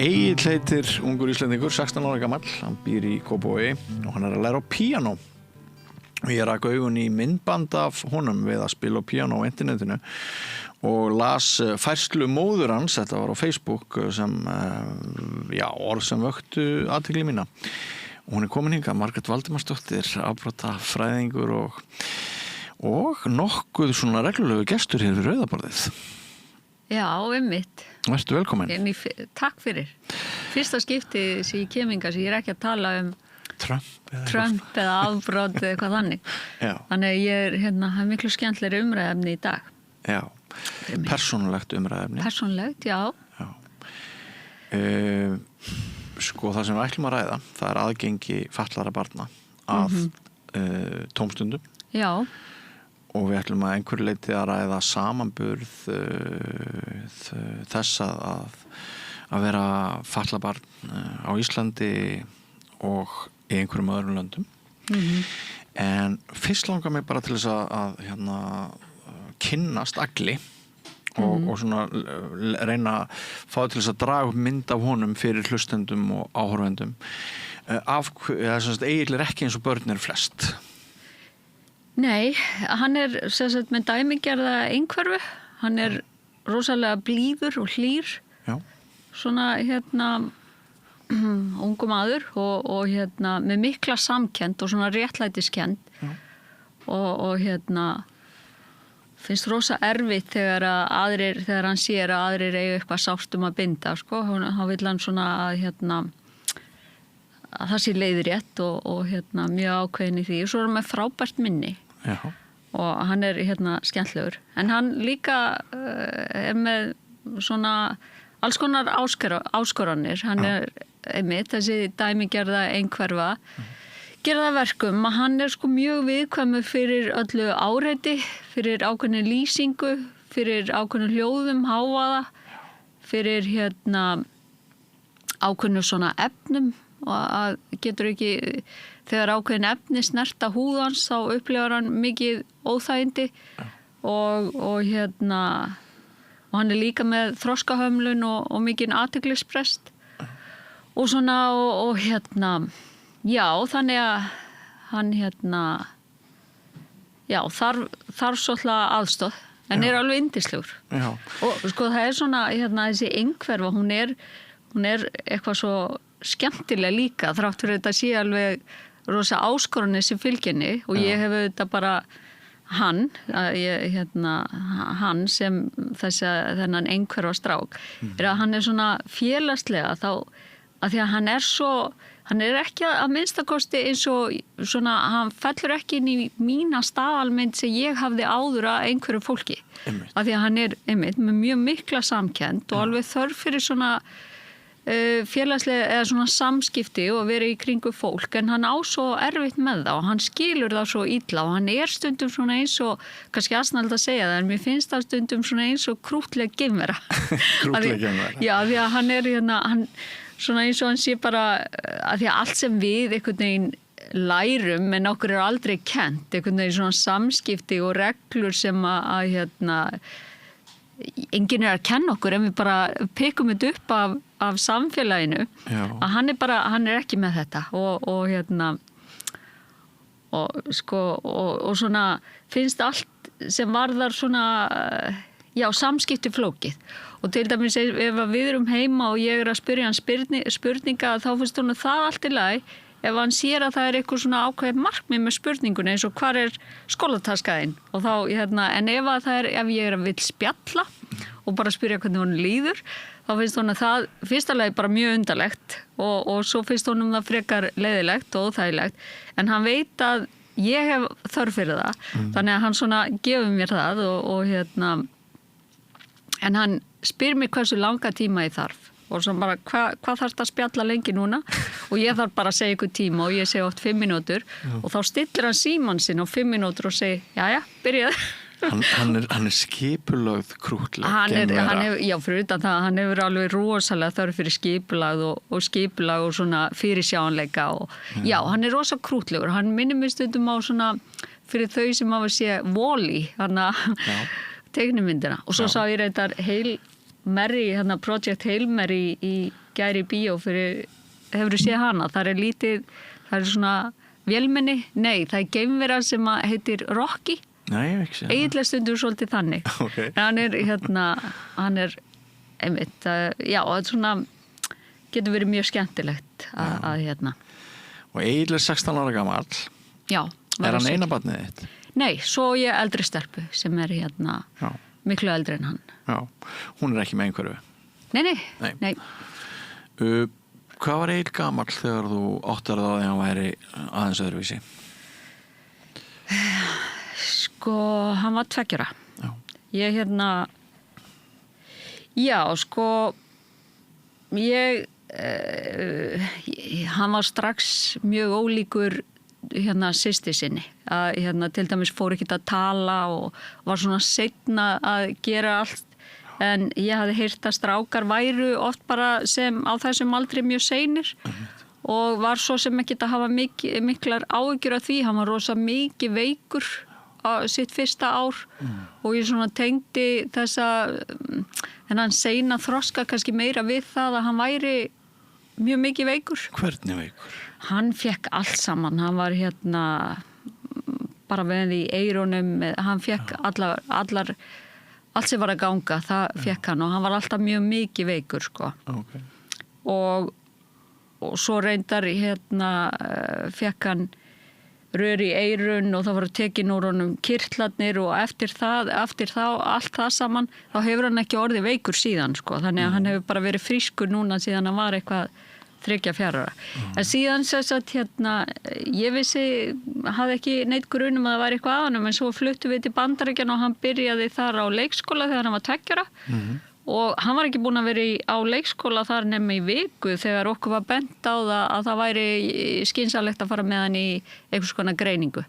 Egill heitir ungur Íslendingur, 16 ára gamall, hann býr í Kópavogi og hann að læra á píanó. Ég rak augun í myndband af honum við að spila á píanó á internetinu og las færslu móður hans, þetta var á Facebook, sem, orð sem vöktu athygli mína. Og hún komin hingað, Margrét Valdimarsdóttir, afbrotafræðingur og nokkuð svona reglulegu gestur hér við Rauðaborðið. Já, einmitt. Vertu velkomin. Takk fyrir. Fyrsta skipti sem ég keminga sem ég ekki að tala Trump eða afbrot eða eitthvað þannig. Já. Þannig ég það miklu skemmtilegri umræðefni í dag. Já, persónulegt umræðefni. Persónulegt, já. Sko það sem við ætlum að ræða, það er aðgengi fatlaðra barna að tómstundum. Já. Og við ætlum að einhverju leyti að ræða samanburð þess að vera fatlað barn á Íslandi og í einhverjum öðrum löndum. En fyrst langar mig bara til þess að kynnast agli og svona reyna að fá til þess að draga upp mynd af honum fyrir hlustendum og áhorfendum. Egill er ekki eins og börn flest. Nei, hann sem sagt með dæmigerða einhverfu. Hann rosalega blíður og hlýr. Já. Svona ungu maður og með mikla samkennd og svona réttlætiskend. Já. Og finnst rosa erfitt þegar hann sér að aðrir eiga eitthvað sárt að binda, sko. Hann vill hann svona að það sé leiðrétt og mjög ákveðin í því. Og svo hann með frábært minni. Já. Og hann skemmtlegur. En hann líka með svona alls konar áskoranir. Hann einmitt þessi dæmigerða einhverfa. Gera það verkum að hann sko mjög viðkvæmur fyrir öllu áreiti, fyrir ákveðnu lýsingu, fyrir ákveðnu hljóðum, hávaða, fyrir ákveðnu svona efnum og að getur ekki, þegar ákveðin efni snerta húðans þá upplifar hann mikið óþægindi og hann líka með þroskahömlun og mikinn athyglisbrest og svona og já, þannig að hann þarf svolítið aðstoð en alveg yndislegur. Já. Og sko það svona þessi einhverfa, hún eitthvað svo skemmtilega líka, þrátt fyrir þetta sé alveg rosa áskoranir sem fylginni og ég hef auðvitað bara hann sem þennan einhverfa strák að hann svona félagslega þá að því að hann ekki að minnstakosti eins og svona, hann fellur ekki inn í mína staðalmynd sem ég hafði áður að einhverju fólki. Af því að hann einmitt með mjög mikla samkennd og alveg þörf fyrir svona félagslega eða svona samskipti og verið í kringu fólk en hann á svo erfitt með það og hann skilur það svo illa og hann stundum svona eins og kannski aðsnald að segja það en mér finnst það stundum svona eins og krútleg geimvera. Krútleg geimvera. Já, því að hann hann svona eins og hann sé bara að því að allt sem við einhvern veginn lærum en okkur aldrei kennt, einhvern veginn svona samskipti og reglur sem að enginn að kenna okkur en við bara pikum þetta upp af samfélaginu. Já. Að hann ekki með þetta og svona finnst allt sem varðar svona samskipti flókið og til dæmis ef við erum heima og ég að spyrja hann spurninga þá finnst hún það allt í lagi ef hann sér að það eitthvað svona ákveðið markmið með spurningunni eins og hvar skólataskaðin og þá en ef ég vill spjalla og bara spyrja hvernig hún líður þá finnst hún það fyrsta lagi bara mjög undarlegt og svo finnst hún það frekar leiðilegt og óþægilegt en hann veit að ég hef þörf fyrir það þannig að hann svona gefur mér það og en hann spyr mig hversu langa tíma ég þarf og svo bara hvað þarf það að spjalla lengi núna og ég þarf bara að segja ykkur tíma og ég segi oft 5 mínútur og þá stillir hann símann sinn á 5 mínútur og segi jæja, byrjaðu. Hann skipulögð krútleg geimvera. Já, fyrir utan það, hann hefur alveg rosalega þörf fyrir skipulag og skipulag og svona fyrirsjáanleika og já, hann rosa krútlegur. Hann minnir mig stundum á svona fyrir þau sem hafa séð Wall-E, teiknimyndina og svo sá ég reyndar Project Hail Mary í gæri bíó fyrir, hefur séð hana, það lítið, það svona vélmenni, nei, það geimvera sem heitir Rocky. Nei, ég ekki sé það. Eiginlega stundur svolítið þannig. Okay. Hann er einmitt, já, það svona getur verið mjög skemmtilegt að Og Egill 16 ára gamall. Já. Hann eina barnið þitt? Nei, svo ég eldri stelpu sem er miklu eldri en hann. Já, hún er ekki með einhverju? Nei. Hvað var Egill gamall þegar þú áttar það að hann væri aðeins öðruvísi? Sko, hann var 2 ára. Já. Ég já, sko, hann var strax mjög ólíkur systur sinni. Til dæmis fór ekki að tala og var svona seinna að gera allt. En ég hafði heyrt að strákar væru oft bara sem á þessum aldri mjög seinir og var svo sem ekki að hafa miklar áhyggjur af því. Hann var rosa mikið veikur á sitt fyrsta ár og ég svona tengdi þennan seina þroska kannski meira við það að hann væri mjög mikið veikur. Hvernig veikur? Hann fekk allt saman. Hann var bara með í eyrunum, hann fekk allt sem var að ganga, það fekk hann og hann var alltaf mjög mikið veikur, sko. Okay. Og svo reyndar fekk hann rör í eyrun og það var tekin úr honum kirtlarnir og eftir þá allt það saman, þá hefur hann ekki orðið veikur síðan, sko. Þannig að hann hefur bara verið frískur núna síðan hann var eitthvað 3-4 ára. En síðan ég hafði ekki neitt grunum að það væri eitthvað að honum, en svo fluttum við til Bandaríkjanna og hann byrjaði þar á leikskóla þegar hann var 2 ára og hann var ekki búinn að vera á leikskóla þar nema í viku þegar okkur var bent á það að það væri skynsamlegt að fara með hann í einhvers konar greiningu.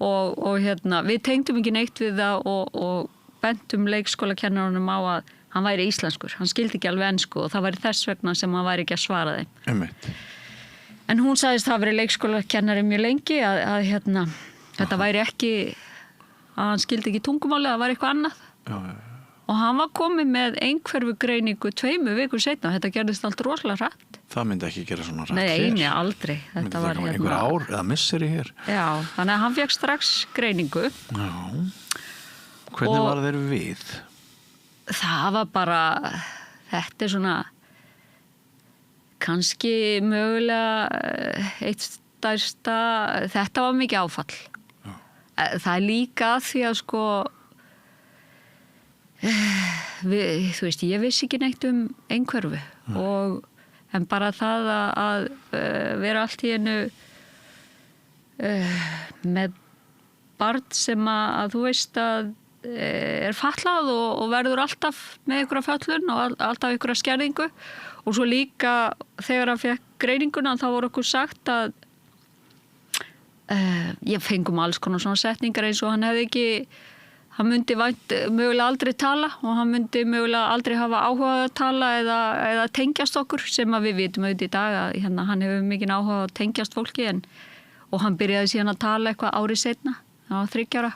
Og við tengdum ekki neitt við það og bentum leikskólakennarunum á að hann væri íslenskur, hann skildi ekki alveg ensku og það væri þess vegna sem hann væri ekki að svara þeim. Einmitt. En hún sagðist það verið leikskólakennari mjög lengi að þetta væri ekki, að hann skildi ekki tungumáli, að það væri eitthvað annað. Já. Og hann var komið með einhverfu greiningu 2 vikur seinna, þetta gerðist allt rosalega hratt. Það myndi ekki gera svona hratt hér? Nei, aldrei. Þetta var einhver ár eða misseri hér? Já, þannig að hann fekk strax greiningu. Já. Hvernig var þeir við? Það var bara, þetta svona kannski mögulega eitt stærsta, þetta var mikið áfall. Já. Það líka því að sko, þú veist, ég vissi ekki neitt einhverfu en bara það að vera allt í einu með barn sem að þú veist að er fatlað og verður alltaf með einhverja föllun og alltaf einhverja skerðingu og svo líka þegar hann fekk greininguna þá voru okkur sagt að ég fengum alls konar svona setningar eins og hann myndi mögulega aldrei tala og hann myndi mögulega aldrei hafa áhuga að tala eða tengjast okkur sem að við vitum auðvitað í dag að hann hefur mikinn áhuga að tengjast fólki og hann byrjaði síðan að tala eitthvað árið seinna, hann var 3 ára.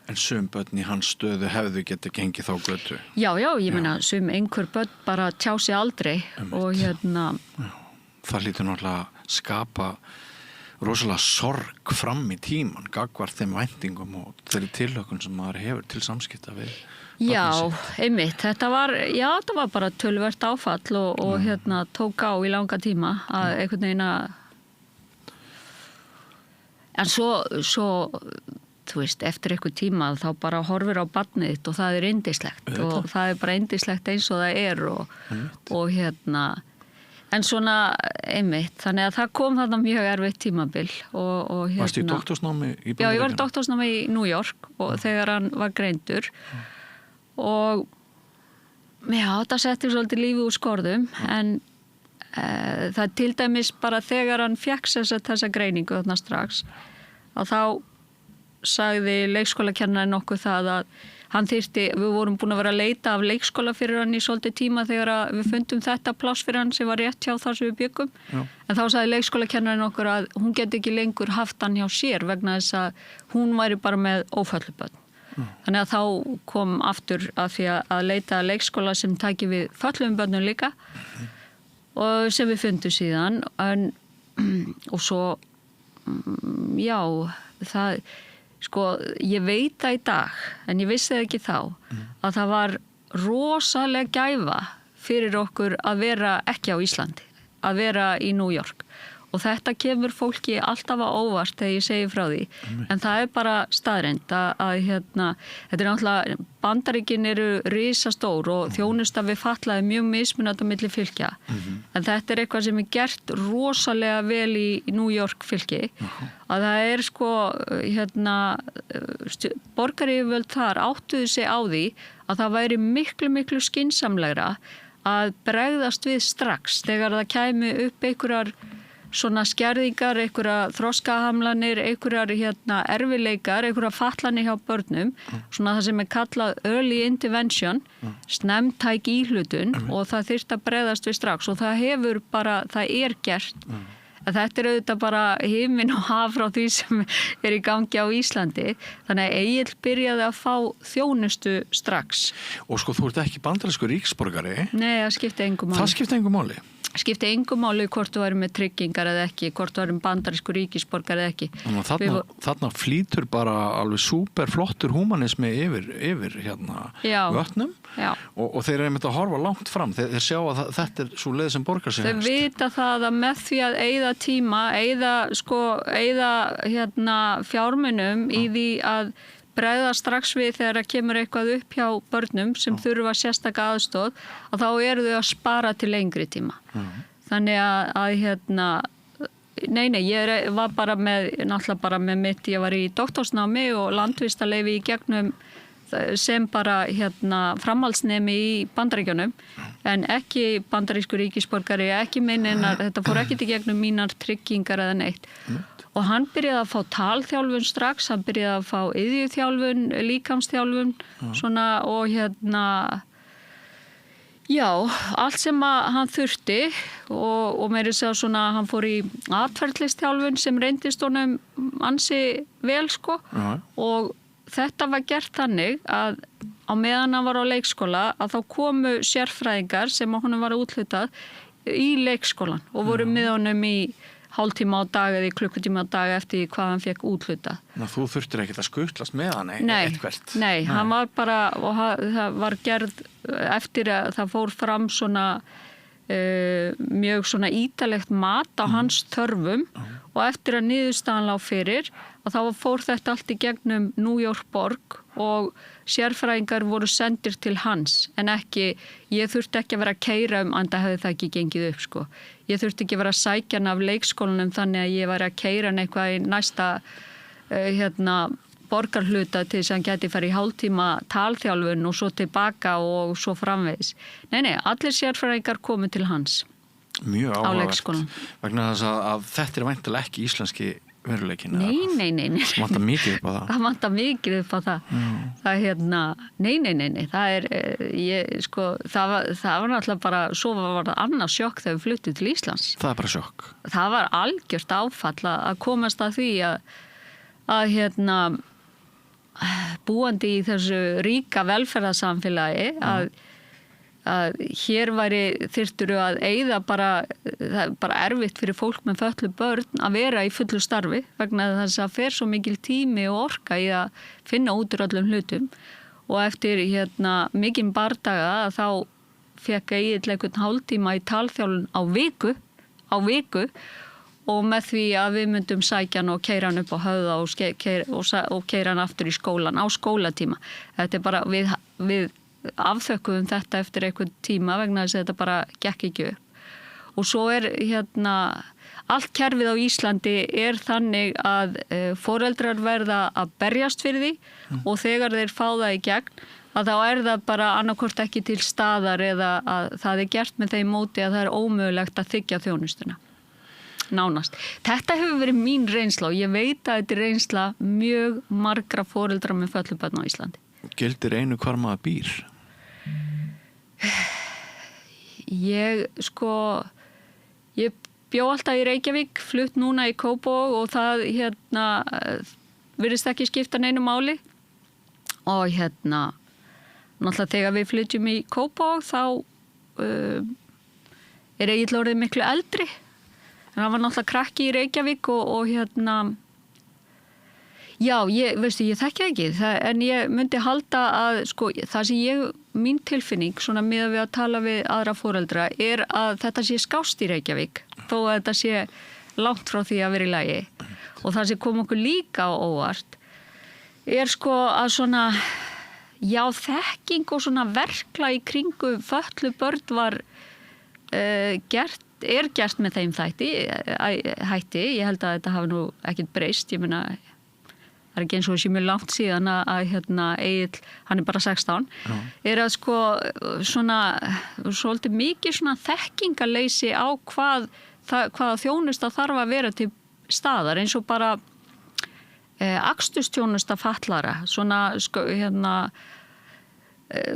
En sum börn í hans stöðu hefðu getið gengið þá götu? Já, ég meina sum einhver börn bara tjá sig aldrei og Já, það lítur náttúrulega að skapa rosalega sorg fram í tíman gagnvart þeim væntingum og þeirri tilhökun sem maður hefur til samskipta við Já, einmitt, þetta var bara töluvert áfall og tók á í langa tíma að einhvern veginn að en svo þú veist, eftir eitthvað tíma þá bara horfir á barnið þitt og það er yndislegt og það er bara yndislegt eins og það er og en svona einmitt, þannig að það kom þarna mjög erfitt tímabil og Varstu í doktorsnámi í Bandaríkjunum? Já, ég var í doktorsnámi í New York og þegar hann var greindur og það setti svolítið lífið úr skorðum en það til dæmis bara þegar hann fékk þessa greiningu þarna strax að þá sagði leikskólakennarinn okkur það að hann þyrfti, við vorum búin að vera að leita af leikskóla fyrir hann í svolítið tíma þegar við fundum þetta pláss fyrir hann sem var rétt hjá þar sem við byggum. Já. En þá sagði leikskólakennarinn okkur að hún geti ekki lengur haft hann hjá sér vegna þess að hún væri bara með óföllubörn. Þannig að þá kom aftur að því að leita leikskóla sem tæki við föllum börnum líka og sem við fundum síðan og svo já, það sko, ég veit það í dag en ég vissi það ekki þá að það var rosalega gæfa fyrir okkur að vera ekki á Íslandi, að vera í New York og þetta kemur fólki alltaf á óvart þegar ég segi frá því en það bara staðreynd að þetta náttúrulega, Bandaríkin eru risastór og þjónusta við fatlaði mjög mismunandi á milli fylkja en þetta eitthvað sem gert rosalega vel í New York fylki að það sko borgaryfirvöld þar áttuðu sig á því að það væri miklu skynsamlegra að bregðast við strax þegar það kæmi upp einhverjar svona skerðingar, einhverja þroskahamlanir, einhverjar erfileikar, einhverja fatlanir hjá börnum, svona það sem kallað early intervention, snemmtæk íhlutun og það þyrfti að bregðast við strax og það hefur bara, það gert. Þetta auðvitað bara himinn og haf frá því sem í gangi á Íslandi, þannig að Egill byrjaði að fá þjónustu strax. Og sko, þú ert ekki bandarískur ríkisborgari? Nei, það skipti engu máli. Það skipti engu máli? Skipti engu máli hvort þú væri með tryggingar eða ekki, hvort þú væri með bandarískur ríkisborgar eða ekki. Þarna flýtur bara alveg súper flottur húmanismi yfir vötnum og þeir eru einmitt að horfa langt fram. Þeir sjá að þetta svo leið sem borgar sig helst. Þeir vita það að með því að eyða tíma, eyða fjármunum í því að bregða strax við þegar það kemur eitthvað upp hjá börnum sem þurfa sérstaka aðstoð að þá eru þau að spara til lengri tíma. Þannig að ég var bara með mitt, ég var í doktorsnámi og landvistarleyfi í gegnum sem bara framhaldsnemi í Bandaríkjunum en ekki bandarískur ríkisborgari, ekki minninar, þetta fór ekki til gegnum mínar tryggingar eða neitt. Og hann byrjaði að fá talþjálfun strax, hann byrjaði að fá iðjuþjálfun, líkamsþjálfun, svona og já, allt sem hann þurfti og meira segja svona, hann fór í atferlisþjálfun sem reyndist honum ansi vel sko og þetta var gert þannig að á meðan hann var á leikskóla að þá komu sérfræðingar sem honum var úthlutað í leikskólan og voru með honum í hálftíma á dag eða í klukkutíma á dag eftir hvað hann fekk úthlutað. Þú þurftir ekkert að skutlast með hann eitthvert? Nei, hann var bara, og það var gerð eftir að það fór fram svona mjög svona ítalegt mat á hans þörfum og eftir að niðurstaðan lá fyrir og þá fór þetta allt í gegnum New York borg og sérfræðingar voru sendir til hans en ekki, ég þurfti ekki að vera að keyra enda hefði það ekki gengið upp sko. Ég þurfti ekki að vera að sækja hann af leikskólanum þannig að ég væri að keyra hann eitthvað í næsta borgarhluta til þess að hann geti farið í hálftíma talþjálfun og svo tilbaka og svo framvegis. Nei, allir sérfræðingar komu til hans. Mjög á leikskólan. Vegna þess að þetta væntanlega ekki íslenski veruleikin. Nei. Það vantar mikið upp á það. Það vantar mikið upp á það. Það nei. Það var náttúrulega bara, svo var það annað sjokk þegar við fluttum til Íslands. Það bara sjokk. Það var algjört áfall að komast að því að búandi í þessu ríka velferðarsamfélagi að hér þyrftur að eyða bara erfitt fyrir fólk með fötluð börn að vera í fullu starfi vegna þess að fer svo mikil tími og orka í að finna út úr öllum hlutum og eftir mikinn bardaga þá fekk Egill einhvern hálftíma í talþjálfun á viku og með því að við myndum sækja hann og keyra hann upp á Höfða og keyra hann aftur í skólan á skólatíma. Þetta bara, við afþökkuðum þetta eftir einhvern tíma vegna þess að þetta bara gekk ekki upp. Og svo allt kerfið á Íslandi þannig að foreldrar verða að berjast fyrir því og þegar þeir fá það í gegn að þá það bara annarkvort ekki til staðar eða að það gert með þeim móti að það ómögulegt að þiggja þjónustuna. Nánast. Þetta hefur verið mín reynsla og ég veit að þetta reynsla mjög margra foreldra með fötluð börn á Íslandi. Gildir einu hvar maður býr? Ég bjó alltaf í Reykjavík, flutt núna í Kópavog og það virðist ekki skipta neinu máli og náttúrulega þegar við flytjum í Kópavog þá Egill orðið miklu eldri. En hann var náttúrulega krakki í Reykjavík og já, ég þekki það ekki, en ég myndi halda að, sko, það sem mín tilfinning, svona miðað við að tala við aðra foreldra, að þetta sé skást í Reykjavík, þó að þetta sé langt frá því að vera í lagi. Og það sem kom okkur líka á óvart, sko að svona, já, þekking og svona verklag í kringu fötluð börn var gert með þeim hætti. Ég held að þetta hafi nú ekkert breyst, ég meina, það ekki eins og þessi mjög langt síðan að Egill, hann bara 16, að sko svona svolítið mikið svona þekkingarleysi á hvaða þjónusta þarf að vera til staðar, eins og bara akstursþjónusta fatlara, svona sko,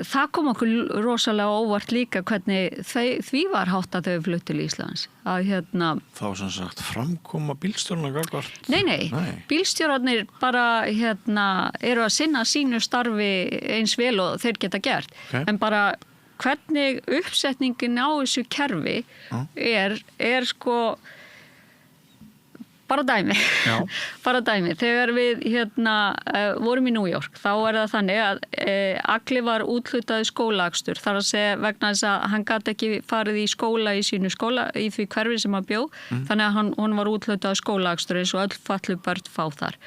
það kom okkur rosalega óvart líka hvernig því var háttað þau flutt til Íslands. Þá sem sagt framkoma bílstjórana gagnvart? Nei. Bílstjórarnir bara eru að sinna sínu starfi eins vel og þeir geta gert. Okay. En bara hvernig uppsetningin á þessu kerfi er sko bara dæmi. Þegar við vorum í New York, þá það þannig að Agli var úthlutaði skólaakstur, þar að segja vegna þess að hann gat ekki farið í skóla í sínu skóla, í því hverfi sem hann bjó, þannig að hún var úthlutaði skólaakstur eins og öll fatluð börn fá þar.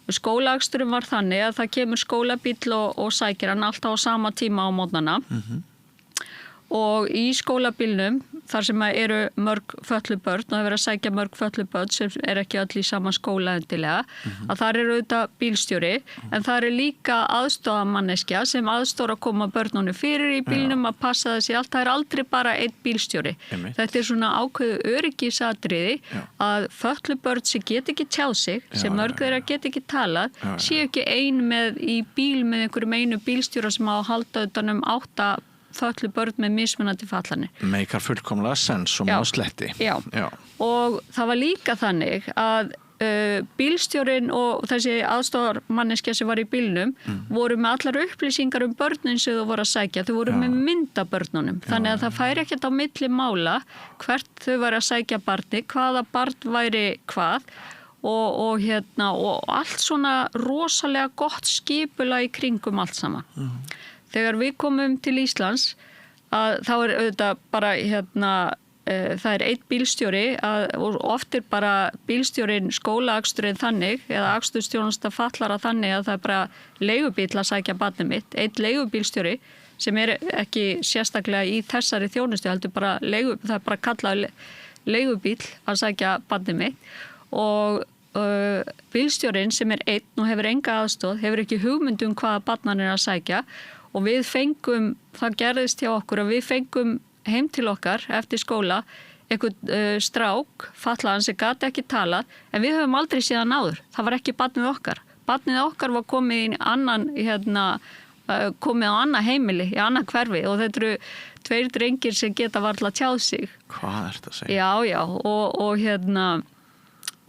Skólaaksturinn var þannig að það kemur skólabíll og sækir hann alltaf á sama tíma á mótnana. Og í skólabílnum, þar sem eru mörg fötluð börn og það verið að sækja mörg fötluð börn sem ekki öll í sama skóla endilega, að þar eru auðvitað bílstjóri, en það líka aðstoðarmanneskja sem aðstoðar að koma börnunum fyrir í bílnum, að passa þessi allt. Það aldrei bara einn bílstjóri. Þetta svona ákveðu öryggisatriði að fötluð börn sem get ekki tjáð sig, sem mörg þeirra get ekki talað, séu ekki ein með í bíl með einhverjum einu bílstjóra sem á að halda utan 8 fötluð börn með mismunandi fallanir. Meikar fullkomlega sens og má sletti. Já. Og það var líka þannig að bílstjórinn og þessi aðstoðarmanneskja sem var í bílnum voru með allar upplýsingar börnin sem þau voru að sækja. Þau voru með mynd af börnunum. Þannig að það færi ekkert á milli mála hvert þau væri að sækja barni, hvaða barn væri hvað og allt svona rosalega gott skipulag í kringum allt saman. Þegar við komum til Íslands, þá auðvitað bara það einn bílstjóri og oft bara bílstjórin skólaaksturinn þannig eða akstursþjónusta fatlara þannig að það bara leigubíll að sækja barnið mitt. Einn leigubílstjóri sem ekki sérstaklega í þessari þjónustu, heldur bara það bara kallað leigubíll að sækja barnið mitt og bílstjórin sem einn og hefur enga aðstoð, hefur ekki hugmynd hvaða barnan að sækja. Og við fengum, það gerðist hjá okkur að við fengum heim til okkar eftir skóla einhvern strák, fatlaðan sem gat ekki talað, en við höfum aldrei síðan áður. Það var ekki barnið okkar. Barnið okkar var komið í komið á annað heimili, í annað hverfi og þetta eru 2 drengir sem geta varla tjáð sig. Hvað ertu að segja? Já,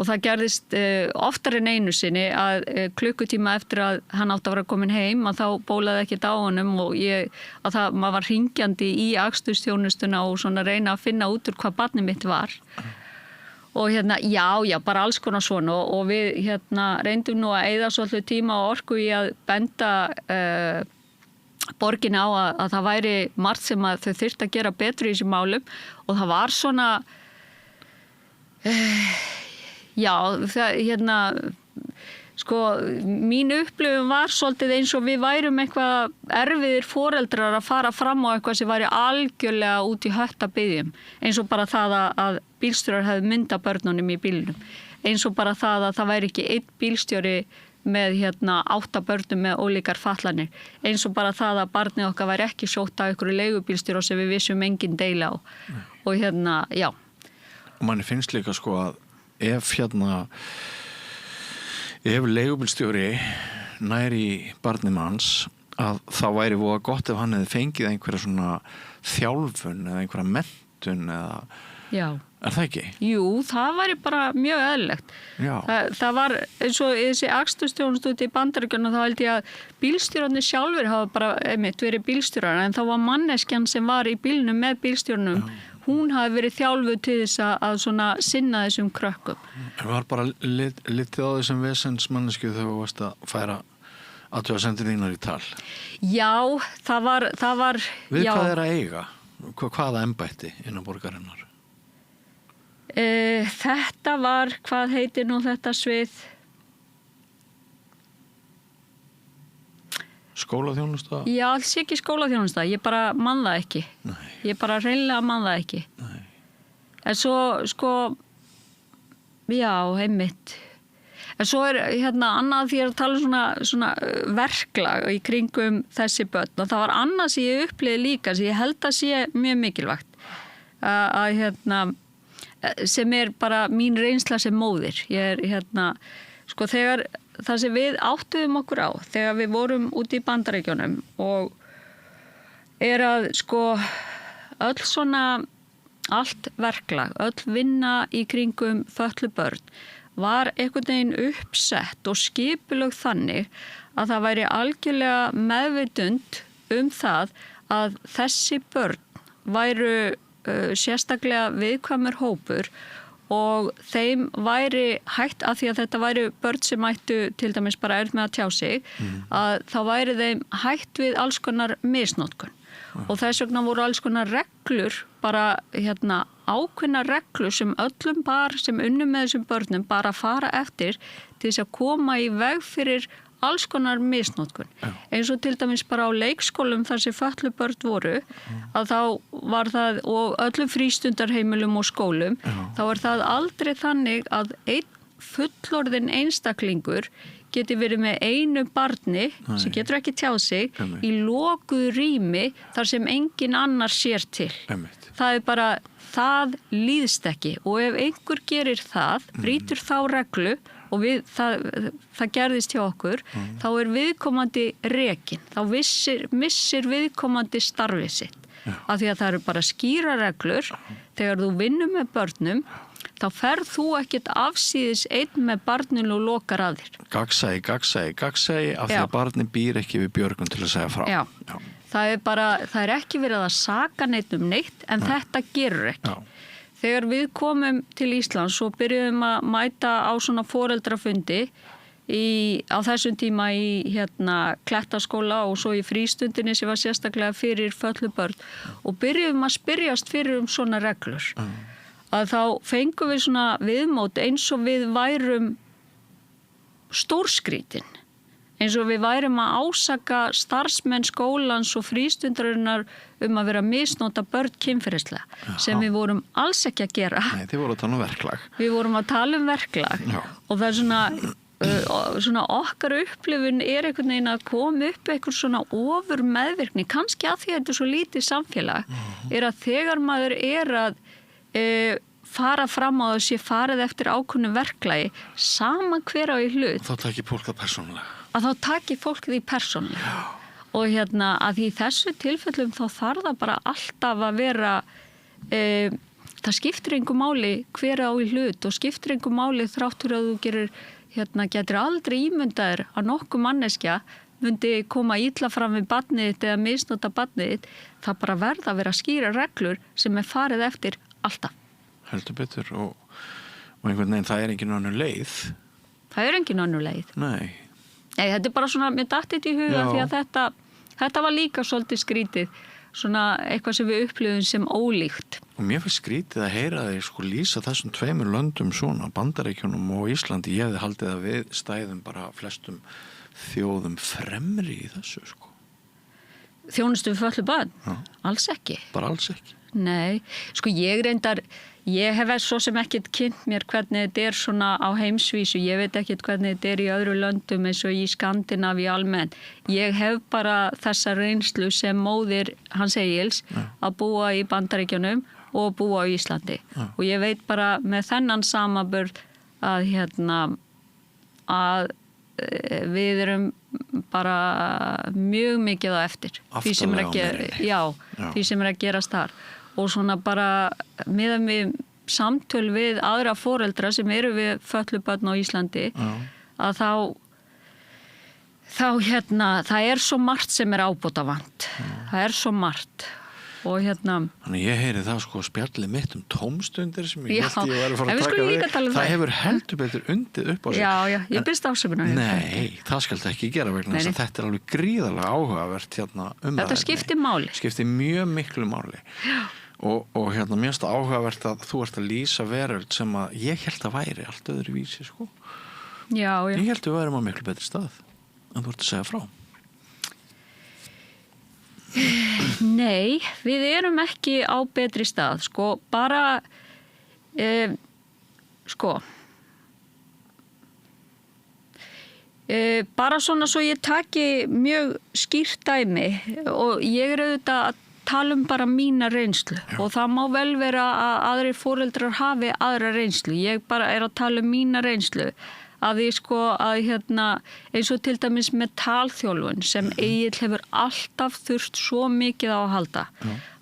og það gerðist oftar en einu sinni að klukkutíma eftir að hann átti að vera komin heim að þá bólaði ekkert á honum og maður var hringjandi í akstursþjónustuna og svona reyna að finna út úr hvað barnið mitt var. Og bara alls konar svona og við reyndum nú að eyða svolítið tíma og orku í að benda borgin á að það væri margt sem að þau þyrftu að gera betur í þessum málum og það var svona sko, mín upplifun var svolítið eins og við værum eitthvað erfiðir foreldrar að fara fram á eitthvað sem væri algjörlega út í hött að biðjum. Eins og bara það að bílstjórar hefði myndað börnunum í bílnum. Eins og bara það að það væri ekki einn bílstjóri með 8 börnum með ólíkar fallanir. Eins og bara það að barnið okkar væri ekki sótt af einhverju leigubílstjóra sem við vissum engin deila á. Og já. Og manni finnst líka sko að ef leigubílstjóri næri barnið manns að þá væri voða gott ef hann hefði fengið einhverja svona þjálfun eða einhverja menntun eða er það ekki? Jú, það væri bara mjög eðlilegt. Það var eins og þessi akstursþjónustu út í Bandaríkjunum, þá held ég að bílstjórarnir sjálfur hafa bara verið bílstjórar en þá var manneskjan sem var í bílnum með bílstjórnum hún hafi verið þjálfuð til þess að svona sinna þessum krökkum. Það var bara litið á þessum vesensmannesku þegar þú varst að færa athugasemdir þínar í tal. Já, það var Við já. hvað að eiga? Hvaða embætti innan borgarinnar? Þetta var, hvað heitir nú þetta svið? Skólaþjónusta? Já, alls ekki skólaþjónusta, ég bara man það ekki. Nei. Ég bara hreinlega man það ekki. Nei. En svo, sko, já, einmitt. En svo annað því að tala svona verklag í kringum þessi börn. Og það var annað sem ég upplifði líka, sem ég held að sé mjög mikilvægt. Sem bara mín reynsla sem móðir. Ég sko þegar það sem við áttuðum okkur á, þegar við vorum úti í Bandaríkjunum og að sko öll svona, allt verklag, öll vinna í kringum fötluð börn var einhvern veginn uppsett og skipulögð þannig að það væri algjörlega meðvitund það að þessi börn væru sérstaklega viðkvæmur hópur og þeim væri hægt, af því að þetta væri börn sem ættu til dæmis bara með að tjá sig, að þá væri þeim hægt við alls konar misnotkun. Og þess vegna voru alls konar reglur, bara ákveðna reglur sem öllum sem unnum með þessum börnum bara fara eftir til þess að koma í veg fyrir alls konar misnotkun. Eins og til dæmis bara á leikskólum þar sem fötluð börn voru, að þá var það, og öllum frístundarheimilum og skólum, þá það aldrei þannig að einn fullorðinn einstaklingur geti verið með einu barni sem getur ekki tjáð sig í lokuðu rými þar sem engin annar sér til. Það bara, það líðst ekki og ef einhver gerir það, brýtur þá reglu og það gerðist hjá okkur, þá viðkomandi rekinn, þá missir viðkomandi starfið sitt. Af því að það bara skýra reglur, þegar þú vinnur með börnum, þá ferð þú ekkert afsíðis einn með barninu og lokar að þér. Gagnsæi, af því að barni býr ekki við björgun til að segja frá. Já. Það ekki verið að saka neitt neitt, en þetta gerur ekki. Já. Þegar við komum til Íslands og byrjuðum að mæta á svona foreldrafundi á þessum tíma í Klettaskóla og svo í frístundinni sem var sérstaklega fyrir fötluð börn og byrjuðum að spyrjast fyrir svona reglur. Að þá fengum við svona viðmót eins og við værum stórskrítin. Eins og við værum að ásaka starfsmenn skólans og frístundarinnar að vera að misnota börn kynferðislega, sem við vorum alls ekki að gera. Nei, þið voru að tala um verklag. Við vorum að tala um verklag. Já. Og það svona okkar upplifun einhvern veginn að koma upp einhver svona ofur meðvirkni, kannski að því að þetta svo lítið samfélag, að þegar maður að fara fram á þessi farið eftir ákveðnu verklagi, sama hver á í hlut. Þá taki fólk það persónulega. Að þá taki fólk því persónulega. Já. Og að í þessu tilfellum þá þarf það bara alltaf að vera, það skiptir engu máli hver á í hlut og skiptir engu máli þráttur að þú getur aldrei ímyndaðir að nokkuð manneskja myndi koma illa fram við barnið þitt eða misnota barnið þitt, það bara verða að vera skýra reglur sem farið eftir alltaf. Heldur betur og einhvern veginn það engin önnur leið. Það engin önnur leið. Nei. Nei, þetta bara svona, mér datt þetta í huga því að þetta var líka svolítið skrítið, svona eitthvað sem við upplifum sem ólíkt. Og mér finnst skrítið að heyra þig lýsa þessum tveimur löndum svona, Bandaríkjunum og Íslandi. Ég hefði haldið að við stæðum bara flestum þjóðum fremri í þessu, Þjónustu við fötluð börn? Já. Alls ekki. Bara alls ekki? Nei, ég hef svo sem ekkert kynnt mér hvernig þetta svona á heimsvísu, ég veit ekkert hvernig þetta í öðru löndum eins og í Skandinavíu almennt. Ég hef bara þessa reynslu sem móðir Hans Egils að búa í Bandaríkjunum og búa á Íslandi. Og ég veit bara með þennan samanburð að við erum bara mjög mikið á eftir því sem að gerast þar og svona bara meðan við samtöl við aðra foreldra sem eru við fötluð börn á Íslandi að þá það svo margt sem ábótavant. Það svo margt. og Þannig ég heyri það sko spjallið mitt tómstundir sem ég Já, held ég væri að fara en að við taka skulum líka við. tala um Það það. hefur heldur betur undið upp á sig. Já, ég byrst ásökunar. Nei, það skal það ekki gera vegna þess að þetta alveg gríðarlega áhugavert Þetta skiptir máli. Skiptir mjög miklu máli. Og mér finnst áhugavert að þú ert að lýsa veröld sem að ég held að væri allt öðru vísi sko. Já. Ég held að við værum á miklu betri stað en þú ert að segja frá. Nei, við erum ekki á betri stað, sko, bara bara svona svo ég taki mjög skýrt dæmi og ég auðvitað að tala bara mína reynslu og það má vel vera að aðrir foreldrar hafi aðra reynslu, ég bara að tala mína reynslu að ég sko að eins og til dæmis með talþjálfun sem Egill hefur alltaf þurft svo mikið á að halda.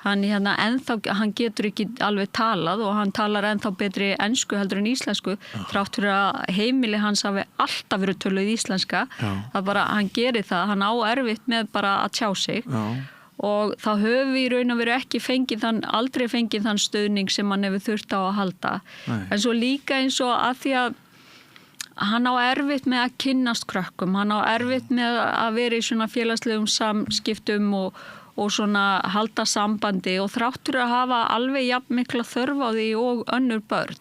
Hann hann getur ekki alveg talað og hann talar ennþá betri ensku heldur en íslensku þrátt fyrir að heimili hans hafi alltaf verið töluð íslenska. Það bara, hann gerir það, hann á erfitt með bara að tjá sig. Og þá höfum við í raun og veru ekki aldrei fengið þann stuðning sem hann hefur þurft á að halda. En svo líka eins og að því að hann á erfitt með að kynnast krökkum, hann á erfitt með að vera í svona félagslegum samskiptum og svona halda sambandi og þráttur að hafa alveg jafn mikla þörf á því og önnur börn.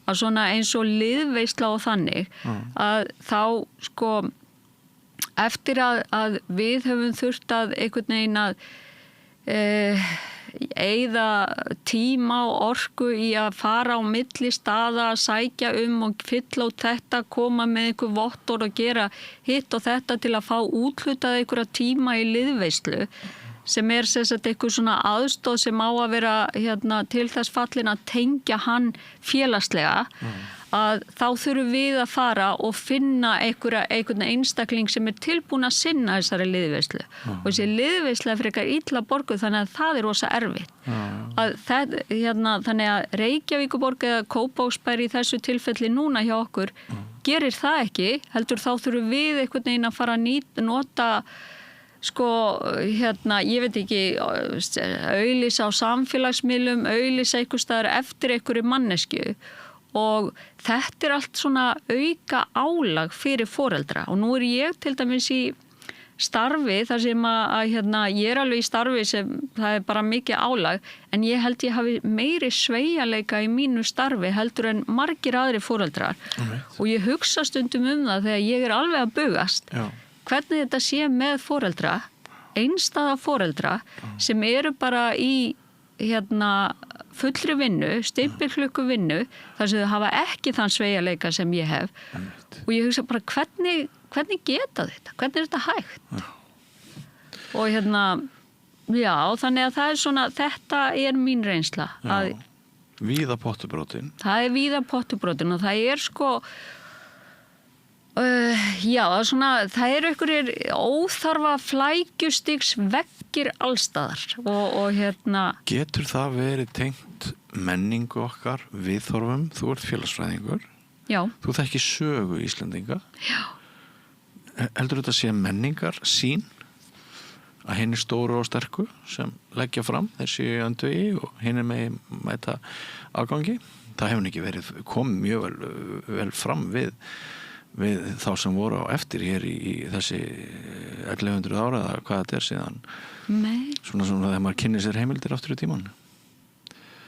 Að svona eins og liðveisla og þannig að þá sko eftir að við höfum þurft að einhvern veginn að eyða tíma og orku í að fara á milli staða, sækja og fylla út þetta, koma með einhver vottorð og gera hitt og þetta til að fá úthlutað einhverja tíma í liðveislu sem sem sagt einhver svona aðstóð sem á að vera til þess fallin að tengja hann félagslega að þá þurfum við að fara og finna einhvern einstakling sem tilbúin að sinna þessari liðveislu og þessi liðveisla frekar illa borguð þannig að það rosa erfitt þannig að Reykjavíkurborg eða Kópavogsbær í þessu tilfelli núna hjá okkur gerir það ekki, heldur þá þurfum við einhvern veginn að fara að nota sko, ég veit ekki auglýsa á samfélagsmiðlum, auglýsa einhvers staðar eftir einhverju mannesku og þetta allt svona auka álag fyrir foreldra og nú ég til dæmis í starfi þar sem að ég alveg í starfi sem það bara mikið álag en ég held ég hafi meiri sveigjanleika í mínu starfi heldur en margir aðri foreldrar og ég hugsa stundum það þegar ég alveg að bugast hvernig þetta sé með foreldra, einstæða foreldra sem eru bara í fullri vinnu, stimpilklukku vinnu þar sem þau hafa ekki þann sveigjanleika sem ég hef og ég hugsa bara hvernig geta þetta? Hvernig þetta hægt? Og já, þannig að það svona, þetta mín reynsla. Víða pottubrotin. Það víða pottubrotin og það sko já, það einhverjir óþarfa flækjustigs veggir allstaðar og Getur það verið tengt menningu okkar viðhorfum? Þú ert félagsfræðingur. Já. Þú þekkir sögu Íslendinga. Já. Heldur þetta sé menningar sín að henni stóru og sterku sem leggja fram þessi öndvegi og henni með mæta afgangi? Það hefur ekki verið komið mjög vel fram við þá sem voru á eftir hér í þessi 1100 ára eða hvað þetta síðan. Nei. Svona þegar maður kynni sér heimildir aftur í tíman.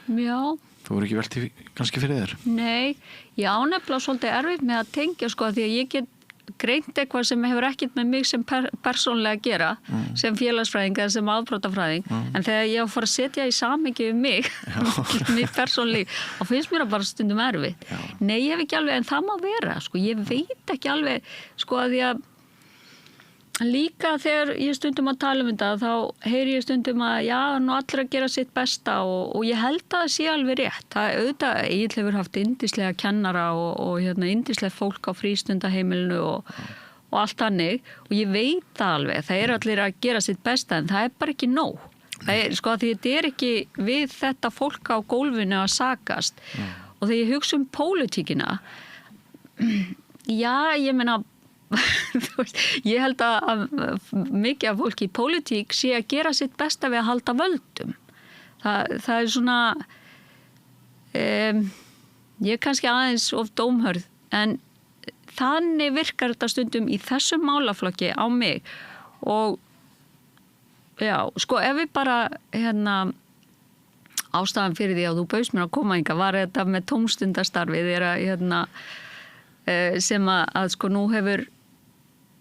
Já. Þú voru ekki velti kannski fyrir þér? Nei, ég nefnilega svolítið erfitt með að tengja sko því að ég get greint eitthvað sem hefur ekkert með mig sem persónlega að gera sem félagsfræðing eða sem afbrotafræðing en þegar ég fór að setja í samhengi við mig mig persónlega og finnst mér að bara stundum erfitt nei, ég hef ekki alveg, en það má vera sko, ég veit ekki alveg sko að því að líka þegar ég stundum að tala þetta þá heyri ég stundum að já, nú allir að gera sitt besta og ég held að það sé alveg rétt. Það auðvitað, ég hefur haft yndislega kennara og yndislega fólk á frístundaheimilinu og allt hannig og ég veit það alveg, það allir að gera sitt besta en það bara ekki nóg. Sko því þetta ekki við þetta fólk á gólfinu að sakast og þegar ég hugsa pólitíkina já, ég meina ég held að mikið af fólki í pólitík sé að gera sitt besta við að halda völdum Það svona ég kannski aðeins of dómhörð, en þannig virkar þetta stundum í þessum málaflokki á mig. Og já, sko, ef við bara ástæðan fyrir því að þú bauðst mér að koma hingað var þetta með tómstundastarfið sem að sko nú hefur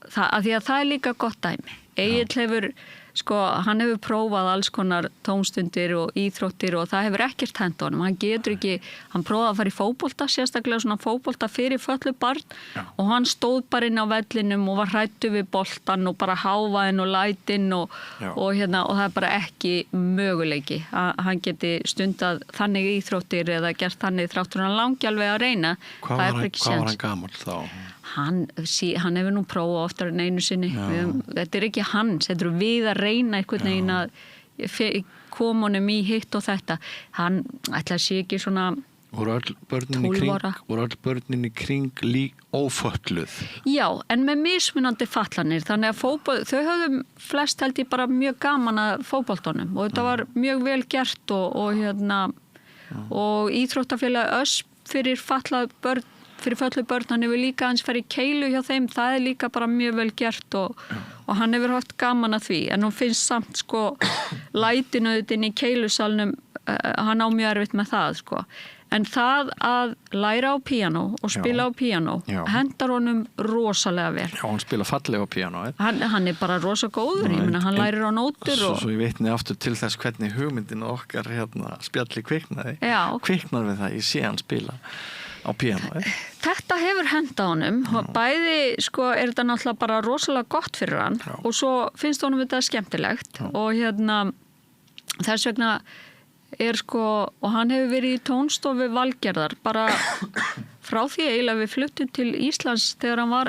það, að því að það líka gott dæmi. Egill hefur, sko, hann hefur prófað alls konar tómstundir og íþróttir og það hefur ekkert hent honum. Hann getur ekki, hann prófaði að fara í fótbolta, sérstaklega svona fótbolta fyrir fötluð barn og hann stóð bara inn á vellinum og var hræddur við boltan og bara háfaðinn og lætinn og það er bara ekki möguleiki að hann geti stundað þannig íþróttir eða gert þannig þráttur hann langi alveg að reyna. Hvað var hann gamall þá? Hann hefur nú prófað oftar en einu sinni. Þetta er ekki hans, þetta eru við að reyna einhvern veginn að koma honum í hitt og þetta. Hann ætlaði sé ekki svona 12 ára. Voru öll börnin í kring ófötluð? Já, en með mismunandi fatlanir. Þannig að þau höfðu flest held ég bara mjög gaman að fótboltanum og þetta var mjög vel gert og íþróttafélag Ösp fyrir fötluð börn, hann hefur líka hans farið í keilu hjá þeim, það er líka bara mjög vel gert og hann hefur haft gaman að því, en hún finnst samt sko lætinuðin í keilusalnum, hann á mjög erfitt með það sko, en það að læra á píanó og spila á píanó hendar honum rosalega vel. Já, hann spila fallega á píanó. Hann er bara rosa góður, ég meina hann lærir á nótur Svo ég vitni aftur til þess hvernig hugmyndin okkar spjalli kviknaði. Kviknar við það, ég sé hann spila á píanói. Þetta hefur henda honum og bæði sko er þetta náttúrulega bara rosalega gott fyrir hann og svo finnst honum þetta skemmtilegt og þess vegna er sko, og hann hefur verið í tónstofu Valgerðar bara frá því eiginlega við fluttum til Íslands þegar hann var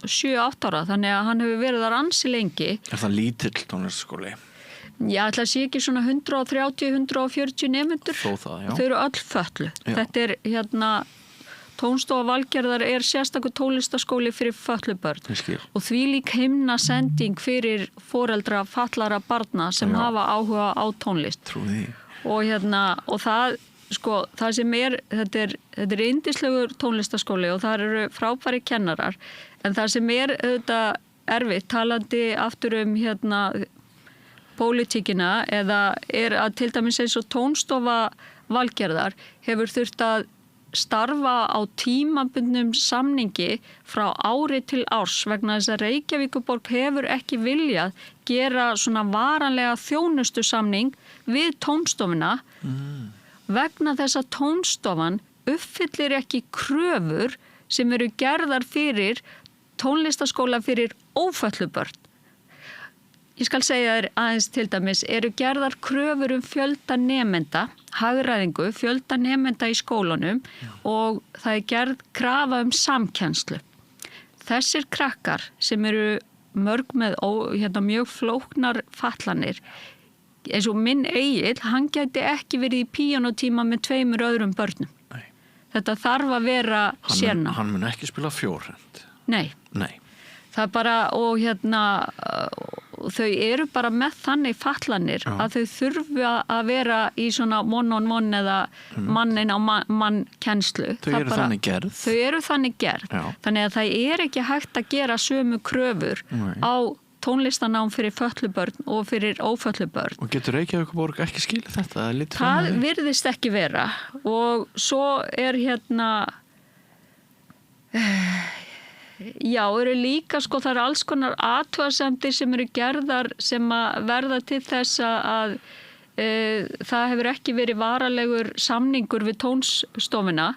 7-8 ára, þannig að hann hefur verið þar ansi lengi. Er það lítill tónlistarskóli? Já, ætla að sé ekki svona 130-140 nemendur. Þau eru öll fötluð. Þetta er Tónstofa Valgerðar er sérstakur tónlistarskóli fyrir fötluð börn og því lík himnasending fyrir foreldra fatlara barna sem hafa áhuga á tónlist. Trúi. Og það, sko, það sem þetta er yndislegur tónlistarskóli og það eru frábæri kennarar, en það sem er auðvitað erfitt, talandi aftur pólitíkina, eða er að til dæmis eins og Tónstofa Valgerðar hefur þurft að starfa á tímabundnum samningi frá ári til árs vegna þess að Reykjavíkurborg hefur ekki viljað gera svona varanlega þjónustusamning við tónstofuna vegna þess að tónstofan uppfyllir ekki kröfur sem eru gerðar fyrir tónlistarskóla fyrir ófötluð börn. Ég skal segja þér aðeins til dæmis, eru gerðar kröfur fjölda nemenda, hagræðingu, fjölda nemenda í skólanum og það er gerð krafa samkennslu. Þessir krakkar sem eru mörg með mjög flóknar fatlanir, eins og minn Egill, hann gæti ekki verið í píanótíma með 2 öðrum börnum. Nei. Þetta þarf að vera sérna. Hann mun ekki spila fjórhönd. Nei. Það er bara, og þau eru bara með þannig fatlanir að þau þurfa að vera í svona one-on-one eða mannin á mann kennslu. Þau eru þannig gerð. Þau eru þannig gerð. Þannig að það er ekki hægt að gera sömu kröfur á tónlistanám fyrir fötluð börn og fyrir ófötluð börn. Og getur Reykjavíkurborg ekki skilið þetta? Það virðist ekki vera. Og svo er eru líka, sko, það eru alls konar athugasemdir sem eru gerðar sem að verða til þess að það hefur ekki verið varalegur samningur við tónstofuna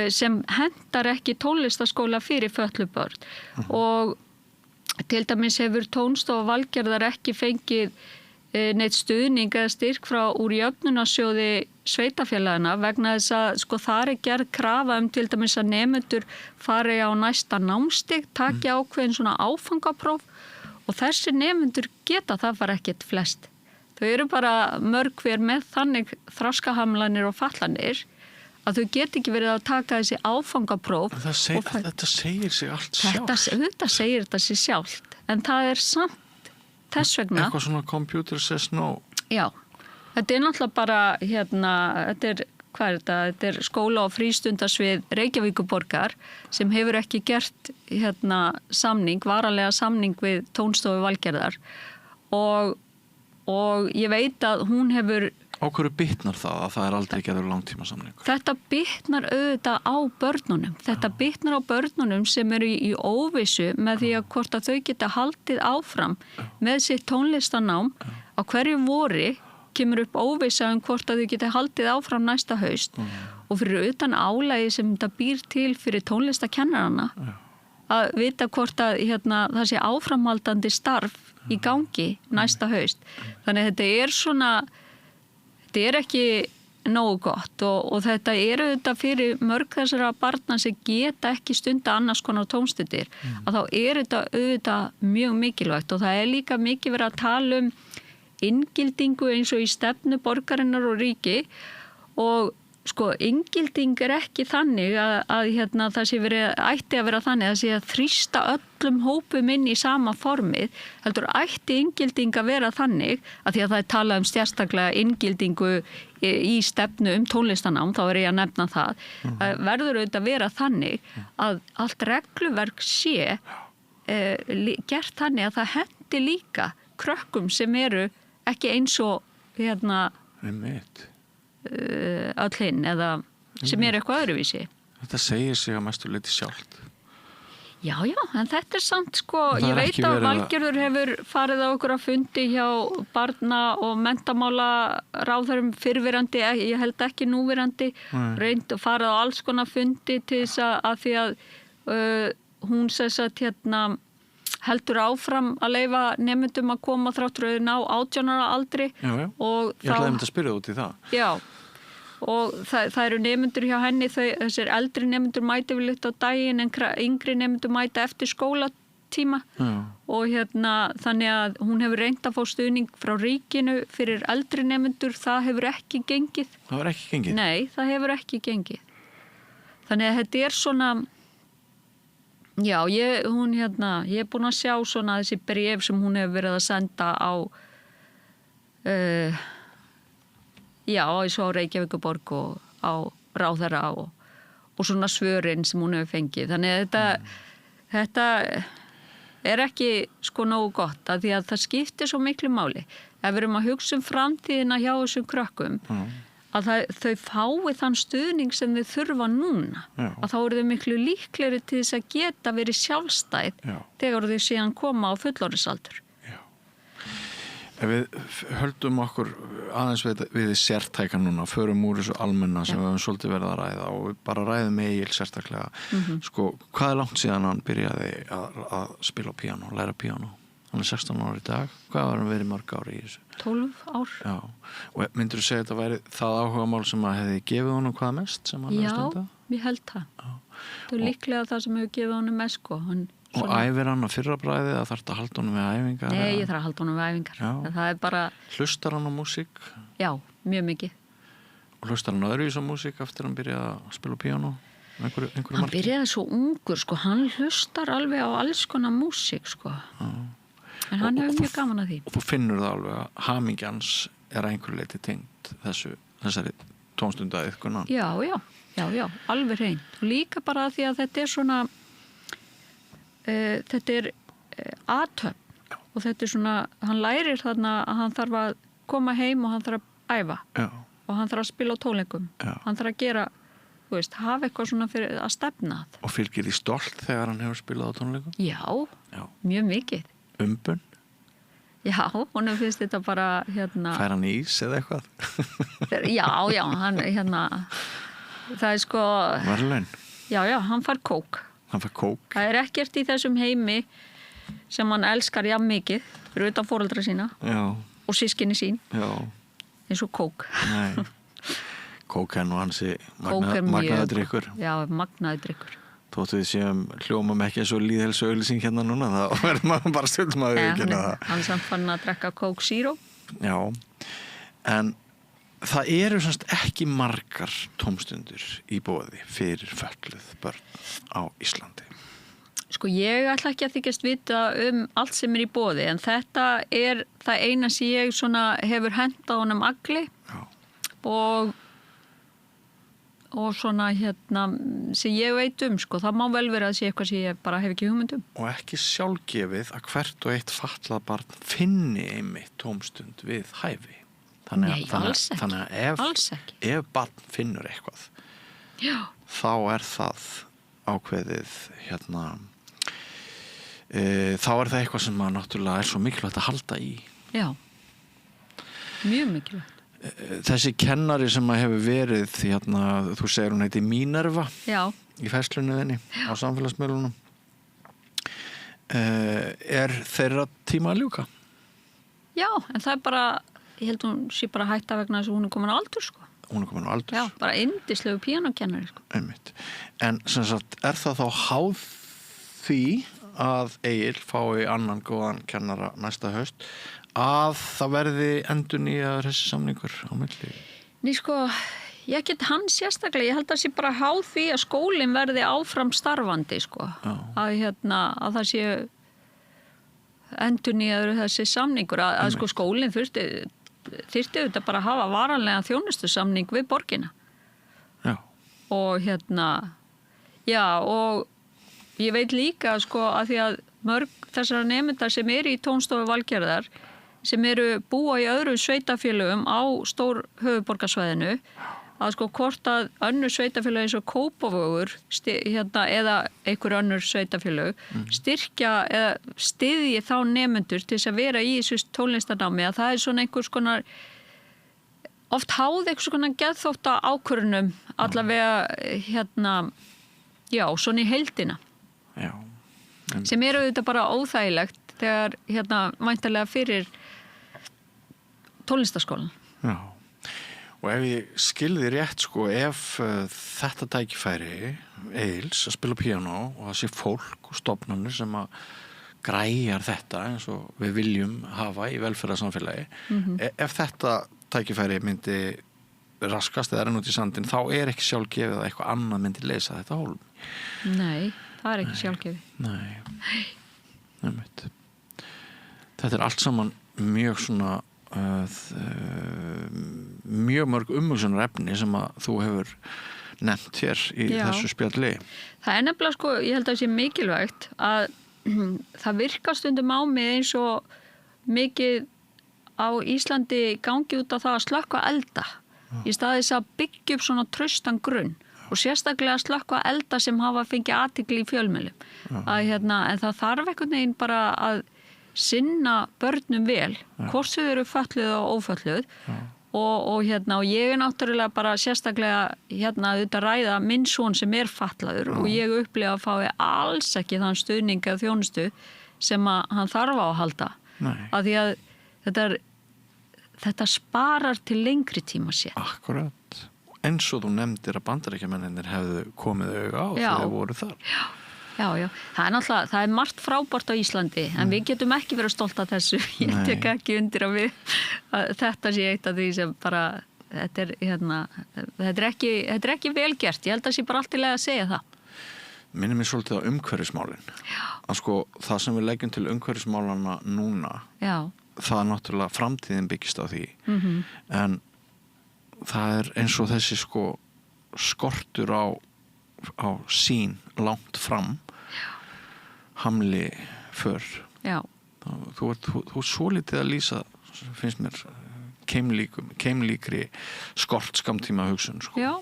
sem hendar ekki tónlistarskóla fyrir fötluð börn. Og til dæmis hefur Tónstofa Valgerðar ekki fengið neitt stuðning eða styrk úr jöfnunarsjóði sveitafélagana vegna þess að sko þar er gerð krafa til dæmis að nemendur fari á næsta námstig, taki ákveðin svona áfangapróf og þessi nemendur geta það bara ekkert flest. Þau eru bara mörg hver með þannig þroskahamlanir og fallanir að þau get ekki verið að taka þessi áfangapróf. Þetta segir sig allt sjálft. Þetta segir þetta sig sjálft, en það er samt þess vegna. Eitthvað svona computer says no. Já, Þetta er náttúrulega bara, þetta er skóla- og frístundasvið Reykjavíkurborgar sem hefur ekki gert varanlega samning við Tónstofu Valgerðar og ég veit að hún hefur. Á hverju bitnar það að það er aldrei gerður langtíma samningur? Þetta bitnar auðvitað á börnunum. Þetta bitnar á börnunum sem eru í óvissu með því að hvort að þau geta haldið áfram með sitt tónlistanám á hverju vori kemur upp óvissa hvort að þau geta haldið áfram næsta haust og fyrir utan álagi sem þetta býr til fyrir tónlistakennarana að vita hvort að það sé áframhaldandi starf í gangi næsta haust. Þannig að þetta er ekki nógu gott og þetta er auðvitað fyrir mörg þessara barna sem geta ekki stunda annars konar tónstundir að þá er þetta auðvitað mjög mikilvægt og það er líka mikið verið að tala inngildingu eins og í stefnu borgarinnar og ríki og sko inngilding er ekki þannig að það sé ætti að vera þannig að sé að þrýsta öllum hópum inn í sama formið, heldur ætti inngilding að vera þannig að því að það er talað sérstaklega inngildingu í stefnu tónlistanám, þá er ég að nefna það, verður auðvitað að vera þannig að allt regluverk sé gert þannig að það hendi líka krökkum sem eru ekki eins og öll hinn eða sem er eitthvað öðruvísi. Þetta segir sig að mestu leyti sjálft. Já, en þetta er samt ég veit að Valgerður hefur farið á okkur að fundi hjá barna- og menntamálaráðherrum fyrrverandi, ég held ekki núverandi, reynd og farið á alls konar fundi til þess að því að hún heldur áfram að leyfa nemendum að koma þráttur að ná 18 ára aldri. Já. Og ég ætlaði að spyrja út í það. Já, og það eru nemendur hjá henni, þessir eldri nemendur mæta yfirleitt á daginn en yngri nemendur mæta eftir skólatíma. Já. Og þannig að hún hefur reynt að fá stuðning frá ríkinu fyrir eldri nemendur, það hefur ekki gengið. Það hefur ekki gengið? Nei, það hefur ekki gengið. Þannig að þetta er svona. Já, ég er búin að sjá svona þessi bréf sem hún hefur verið að senda á eins og á Reykjavíkurborg og á ráðherra og svona svörin sem hún hefur fengið. Þannig að þetta er ekki nógu gott að því að það skiptir svo miklu máli. Ef við erum að hugsa framtíðina hjá þessum krökkum að þau fái þann stuðning sem þau þurfa núna. Já. Að þá eru þau miklu líklegri til þess að geta verið sjálfstæð þegar þau síðan koma á fullorðinsaldur. Já. Ef við höldum okkur aðeins við sértæka núna, förum úr þessu almenna sem við höfum svolítið verið að ræða og við bara ræðum Egil sérstaklega. Hvað er langt síðan hann byrjaði að spila píanó, læra píanó? Hann er 16 ára í dag. Hvað var hann verið mörg ári í þessu? 12 ár. Já. Og myndirðu segja að þetta væri það áhugamál sem að hefði gefið honum hvað mest sem hann hefði stundað? Já, ég held það. Já. Það er líklega það sem hefur gefið honum mest Og æfir hann á fyrra bræði eða þarf þetta að halda honum við æfingar? Nei, ég þarf að halda honum við æfingar. Það er bara. Hlustar hann á músík? Já, mjög mikið. Og hlustar hann öðruvís á músík eftir hann byrjaði að spila píanó? Hann byrjaði svo ungur, hann hlustar alveg á alls konar músík, En hann hefur mjög gaman að því. Og þú finnur það alveg að hamingjans er að einhverju leyti tengt þessari tónstundaðiðkunan. Já, alveg hreint. Og líka bara því að þetta er svona, þetta er athöfn og þetta er svona, hann lærir þarna að hann þarf að koma heim og hann þarf að æfa. Já. Og hann þarf að spila á tónleikum. Já. Hann þarf að gera, hafa eitthvað svona fyrir að stefna það. Og fylgir því stolt þegar hann hefur spilað á tónleikum? Já. Mjög mikið. Umbun? Já, honum finnst þetta bara Fær hann ís eða eitthvað? Já, hann það er Verðlaun? Já, hann fær kók. Hann fær kók? Það er ekkert í þessum heimi sem hann elskar jafn mikið fyrir utan foreldra sína. Já. Og systkini sín. Já. Eins og kók. Nei. Kók er nú hansi magnaður drykkur. Já, magnaður drykkur. Þóttu við séum hljómum ekki eins og lýðhelsu auglýsing hérna núna, þá verður maður bara stundum að viðurkenna það. Hann samt fann að drekka Coke Zero. Já, en það eru semst ekki margar tómstundir í boði fyrir fötluð börn á Íslandi. Sko ég ætla ekki að þykjast vita allt sem í boði, en þetta það eina sem ég svona hefur hent á honum agli og svona sem ég veit sko, það má vel vera að sé eitthvað sem ég bara hef ekki hugmynd Og ekki sjálfgefið að hvert og eitt fatlað barn finni einmitt tómstund við hæfi. Nei, alls ekki. Þannig að ef barn finnur eitthvað, þá það ákveðið þá það eitthvað sem að náttúrulega svo mikilvægt að halda í. Já, mjög mikilvægt. Þessi kennari sem að hefur verið þú segir hún heiti Mínerva í færslunni þinni á samfélagsmiðlunum, þeirra tíma að ljúka? Já, en það bara, ég held hún sé bara hætta vegna þess að hún komin á aldur sko. Hún komin á aldur? Já, bara yndislegu píanókennari sko. Einmitt. En sem sagt, það þá háð því að Egill fái annan góðan kennara næsta haust að það verði endurnýjaður þessi samningur á milli? Nei sko, ég get hann sérstaklega, ég held að sé bara háð því að skólinn verði áfram starfandi sko. Að það sé endurnýjaður þessi samningur að sko skólinn þyrfti auðvitað bara að hafa varanlega þjónustusamning við borgina. Já. Og og ég veit líka sko að því að mörg þessara nemendar sem í tónstofu Valgerðar sem búa í öðru sveitafélögum á stór höfuðborgarsvæðinu að sko hvort að önnur sveitafélög eins og Kópavogur eða einhver önnur sveitafélög styrkja eða styðji þá nemendur til þess að vera í þessu tónlistarnámi, að það svona einhvers konar oft háð einhvers konar geðþótta ákvörðunum allavega svona í heildina. Já. Sem auðvitað bara óþægilegt þegar væntanlega fyrir tónlistarskólan. Já. Og ef ég skilði rétt sko, ef þetta tækifæri Egils að spila píanó og það sé fólk og stofnanir sem að græjar þetta eins og við viljum hafa í velferðarsamfélagi, ef þetta tækifæri myndi raskast eða út í sandinn, þá ekki sjálfgefið að eitthvað annað myndi leysa þetta hólm. Nei, það ekki sjálfgefið. Nei. Nefnt. Þetta allt saman mjög svona mjög mörg umhugsunarefni sem að þú hefur nefnt hér í þessu spjalli. Það nefnilega sko, ég held að það sé mikilvægt að það virkar stundum á mig eins og mikið á Íslandi gangi út á það að slökkva elda í stað þess að byggja upp svona traustan grunn og sérstaklega slökkva elda sem hafa fengið athygli í fjölmiðlum. En það þarf einhvern veginn bara að sinna börnum vel, hvort þau eru fötluð og ófötluð og ég náttúrulega bara sérstaklega auðvitað ræða minn son sem fatlaður og ég upplifa að fái alls ekki þann stuðning eða þjónustu sem að hann þarf á að halda. Af því að þetta sparar til lengri tíma sér. Akkurat. Eins og þú nefndir að Bandaríkjamennirnir hefðu komið auga á þegar þau voru þar. Já. Það er margt frábært á Íslandi, en við getum ekki verið stolt af þessu. Ég tek ekki undir að þetta sé eitt af því sem bara, þetta er ekki vel gert. Ég held að sé bara allt í lagi að segja það. Minnir mér svolítið á umhverfismálin. Að sko, það sem við leggjum til umhverfismálana núna, það er náttúrulega framtíðin byggist á því. En það eins og þessi sko skortur á sín langt fram hamli för. Já. Þú svolítið að lýsa, finnst mér, keimlíkri skort skamtíma hugsun sko. Já.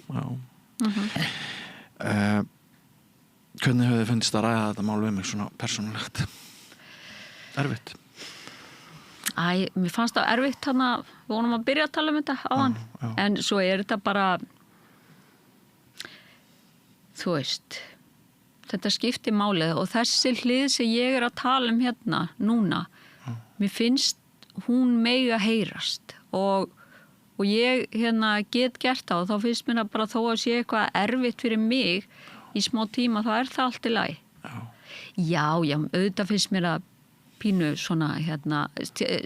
Hvernig hefur þið finnst að ræða þetta mál við mig svona persónulegt? Erfitt? Mér fannst það erfitt þarna, við vonum að byrja að tala þetta á hann, en svo þetta bara, þú veist, þetta skiptir málið og þessi hlið sem ég að tala hérna núna, mér finnst hún mega heyrast og ég get gert það og þá finnst mér að bara þó að sé eitthvað erfitt fyrir mig í smá tíma, þá það allt í lagi. Já, auðvitað finnst mér að pínu svona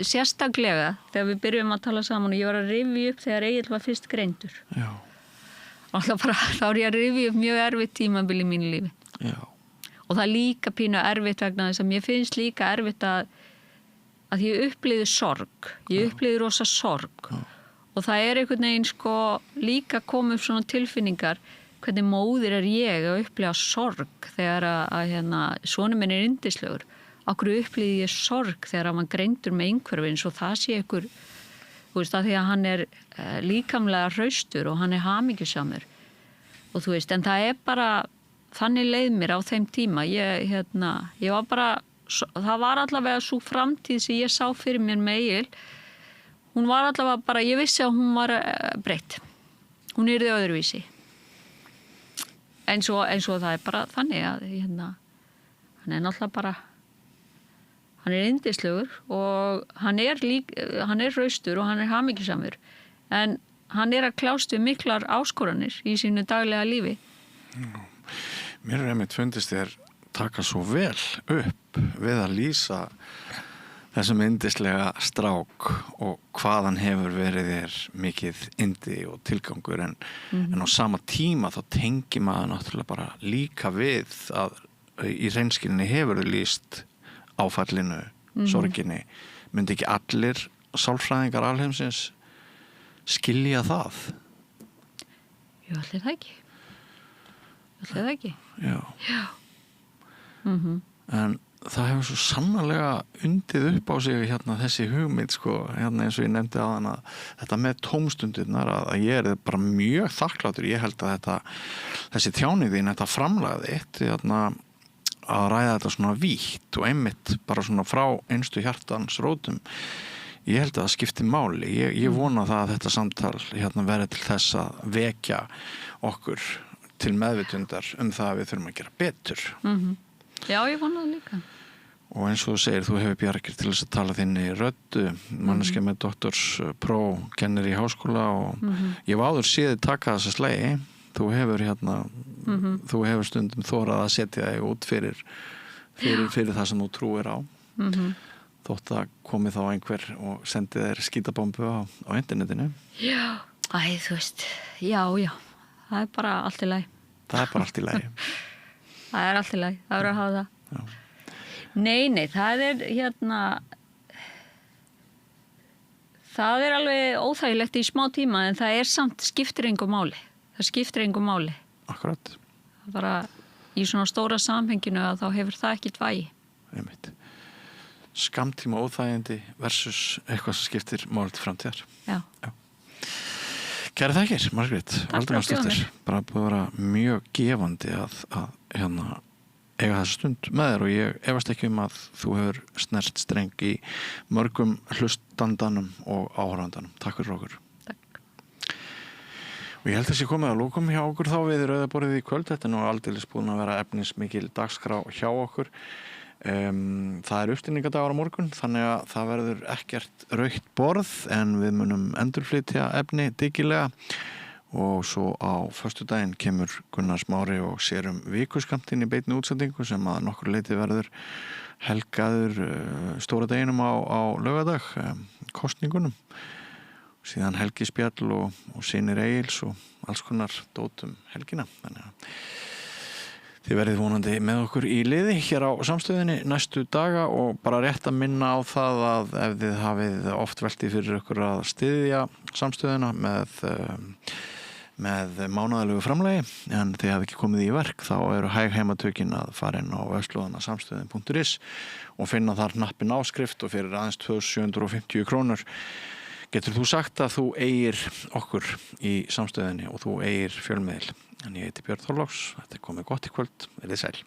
sérstaklega þegar við byrjum að tala saman og ég var að rifja upp þegar Egill var fyrst greindur. Alltaf bara, þá ég að rifja upp mjög erfitt tímabil í mínu lífi. Já. og það er líka pínu erfitt vegna þess að mér finnst líka erfitt að ég upplýði sorg, ég upplýði rosa sorg og það er einhvern veginn sko líka komið upp svona tilfinningar hvernig móðir er ég að upplifa sorg þegar að sonur minn er yndislegur. Akkur upplýði ég sorg þegar að maður greindur með einhverfið eins og það sé ykkur, þú veist, að því að hann er líkamlega hraustur og hann er hamingjusamur og þú veist, en það er bara þannig leið mér á þeim tíma ég var bara, það var allavega svo framtíð sem ég sá fyrir mér með Egil, hún var allavega bara, ég vissi að hún var breytt, hún yrði öðruvísi eins og það er bara þannig að hann er náttúrulega bara hann er yndislegur og hann er hraustur og hann er hamingjusamur en hann er að kljást við miklar áskoranir í sínu daglega lífi. Mér einmitt fundist þér taka svo vel upp við að lýsa þessum yndislega strák og hvaðan hefur verið þér mikið yndi og tilgangur en á sama tíma þá tengir maður náttúrulega bara líka við að í hreinskilni hefur þið lýst áfallinu, sorginni myndi ekki allir sálfræðingar alheimsins skilja það? Jú, allir það ekki. Já. En það hefur svo sannarlega undið upp á sig þessi hugmynd sko, eins og ég nefndi áðan að þetta með tómstundirnar að ég er bara mjög þakklátur, ég held að þessi tjáning þín, þetta framlag þitt að ræða þetta svona vítt og einmitt bara svona frá einstu hjartans rótum ég held að það skipti máli ég vona það að þetta samtal verði til þess að vekja okkur til meðvitundar það að við þurfum að gera betur Já, ég vona það líka og eins og þú segir, þú hefur bjargir til þess að tala þinni röddu, manneskja með doktorspróf, kennir í háskóla og ég hef áður séð taka þessa slagi þú hefur þú hefur stundum þórað að setja þig út fyrir það sem þú trúir á þótt að komi þá einhver og sendi þér skítabombu á internetinu Já, þú veist já, það er bara allt í lagi Það er bara allt í lagi Það er allt í lagi, það verður að hafa það Já. Nei, það er það er alveg óþægilegt í smá tíma en það er samt skiptir engu máli það skiptir engu máli Akkurat Það bara í svona stóra samhenginu að þá hefur það ekkert vægi Einmitt Skammtíma óþægindi versus eitthvað sem skiptir máli til framtíðar Já. Kæra þakkir, Margrét Valdimarsdóttir bara búið að vera mjög gefandi að eiga þessa stund með þér og ég efast ekki að þú hefur snert streng í mörgum hlustandanum og áhorfandanum. Takk fyrir okkur. Takk. Og ég held að sé komið að lókum hjá okkur þá við rauðaborðið í kvöld. Þetta er nú aldeilis búin að vera efnismikil dagskrá hjá okkur. Það er uppstilningadagur á morgun þannig að það verður ekkert rautt borð en við munum endurflytja efni diggilega og svo á föstudaginn kemur Gunnar Smári og sér vikuskammtinn í beinni útsendingu sem að nokkur leyti verður helgaður stóra deginum á laugardag kosningunum síðan helgispjall og synir Egils og alls konar dótum helgina þannig að þið verðið vonandi með okkur í liði hér á samstöðinni næstu daga og bara rétt að minna á það að ef þið hafið oft veltið fyrir ykkur að styðja samstöðina með mánaðarlegu framlagi en þið hafið ekki komið í verk þá eru hæg heimatökin að fara inn á vefslóðana samstöðin.is og finna þar hnappinn áskrift og fyrir aðeins 2.750 krónur getur þú sagt að þú eigir okkur í samstöðinni og þú eigir fjölmiðil en ég heiti Björn Þorláks, þetta er komið gott í kvöld, verið sæl